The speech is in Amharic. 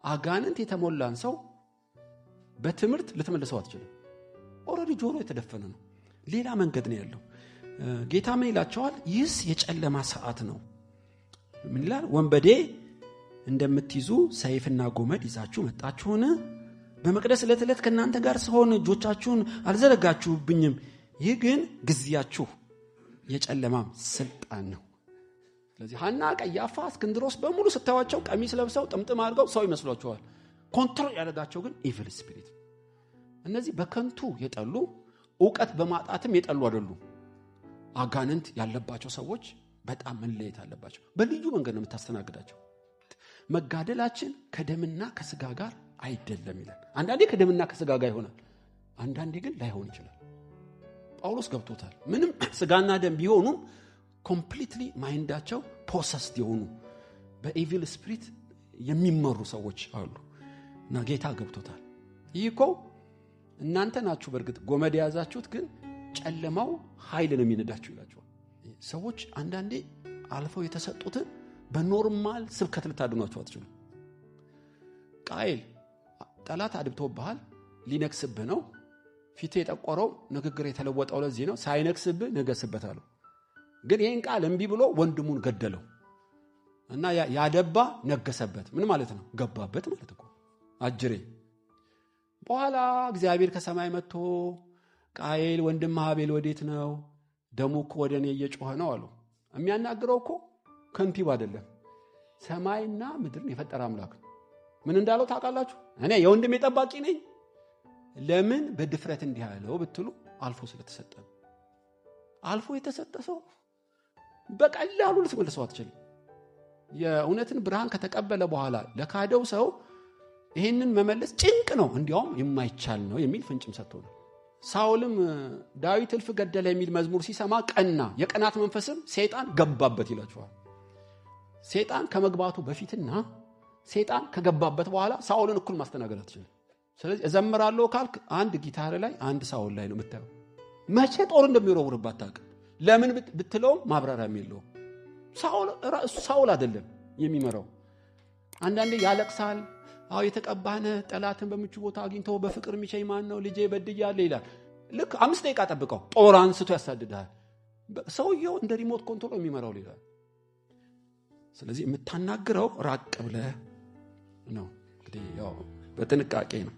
አጋንንት የተሞላን ሰው በትምህርት ልትመልሰው አትችልም። ኦሬዲ ጆሮ የተደፈነ ነው። ሌላ መንገድ ነው ያለው። ጌታ ምን ይላቸዋል? ይህስ የጨለማ ሰዓት ነው። ምን ይላል? ወንበዴ እንደምትይዙ ሰይፍና ጎመድ ይዛችሁ መጣችሁን? በመቅደስ ዕለት ከእናንተ ጋር ስሆን እጆቻችሁን አልዘረጋችሁብኝም። ይህ ግን ጊዜያችሁ የጨለማም ስልጣን ነው። ስለዚህ ሐና፣ ቀያፋ፣ እስክንድሮስ በሙሉ ስታዩዋቸው ቀሚስ ለብሰው ጥምጥም አድርገው ሰው ይመስሏቸዋል። ኮንትሮል ያደረጋቸው ግን ኢቪል ስፒሪት። እነዚህ በከንቱ የጠሉ ዕውቀት በማጣትም የጠሉ አይደሉም። አጋንንት ያለባቸው ሰዎች በጣም መለየት አለባቸው። በልዩ መንገድ ነው የምታስተናግዳቸው። መጋደላችን ከደምና ከስጋ ጋር አይደለም ይላል። አንዳንዴ ከደምና ከስጋ ጋር ይሆናል፣ አንዳንዴ ግን ላይሆን ይችላል። ጳውሎስ ገብቶታል። ምንም ስጋና ደም ቢሆኑም ኮምፕሊትሊ ማይንዳቸው ፖሰስድ የሆኑ በኢቪል ስፒሪት የሚመሩ ሰዎች አሉ እና ጌታ ገብቶታል። ይህ እኮ እናንተ ናችሁ በእርግጥ ጎመድ የያዛችሁት፣ ግን ጨለማው ኃይል ነው የሚነዳችሁ ይላቸዋል። ሰዎች አንዳንዴ አልፈው የተሰጡትን በኖርማል ስብከት ልታድኗቸው አትችሉም። ቃየል ጠላት አድብቶብሃል፣ ሊነክስብህ ነው። ፊት የጠቆረው ንግግር የተለወጠው ለዚህ ነው። ሳይነክስብህ ነገስበት አለው። ግን ይህን ቃል እምቢ ብሎ ወንድሙን ገደለው እና ያደባ ነገሰበት። ምን ማለት ነው? ገባበት ማለት እኮ አጅሬ። በኋላ እግዚአብሔር ከሰማይ መጥቶ ቃየል ወንድም አቤል ወዴት ነው? ደሙ እኮ ወደ እኔ እየጮኸ ነው አለው። የሚያናግረው እኮ ከንቲባ አይደለም፣ ሰማይና ምድርን የፈጠረ አምላክ ነው። ምን እንዳለው ታውቃላችሁ? እኔ የወንድሜ ጠባቂ ነኝ። ለምን በድፍረት እንዲህ ያለው ብትሉ አልፎ ስለተሰጠ። አልፎ የተሰጠ ሰው በቀላሉ ልትመልሰው አትችልም። የእውነትን ብርሃን ከተቀበለ በኋላ ለካደው ሰው ይህንን መመለስ ጭንቅ ነው፣ እንዲያውም የማይቻል ነው የሚል ፍንጭም ሰጥቶ ነው። ሳውልም ዳዊት እልፍ ገደለ የሚል መዝሙር ሲሰማ ቀና። የቀናት መንፈስም ሰይጣን ገባበት ይላችኋል። ሰይጣን ከመግባቱ በፊትና ሰይጣን ከገባበት በኋላ ሳውልን እኩል ማስተናገድ አትችልም። ስለዚህ እዘምራለሁ ካልክ አንድ ጊታር ላይ አንድ ሳውል ላይ ነው የምታየው። መቼ ጦር እንደሚወረውርባት ታውቅ። ለምን ብትለው ማብራሪያ የለውም። ሳውል አይደለም የሚመራው። አንዳንዴ ያለቅሳል። አዎ የተቀባነ ጠላትን በምቹ ቦታ አግኝቶ በፍቅር የሚሸኝ ማን ነው? ልጄ በድያለሁ ይላል። ልክ 5 ደቂቃ ጠብቀው ጦር አንስቶ ያሳድዳል። ሰውየው እንደ ሪሞት ኮንትሮል የሚመራው ሌላ። ስለዚህ የምታናግረው ራቅ ብለህ ነው። እንግዲህ ያው በጥንቃቄ ነው።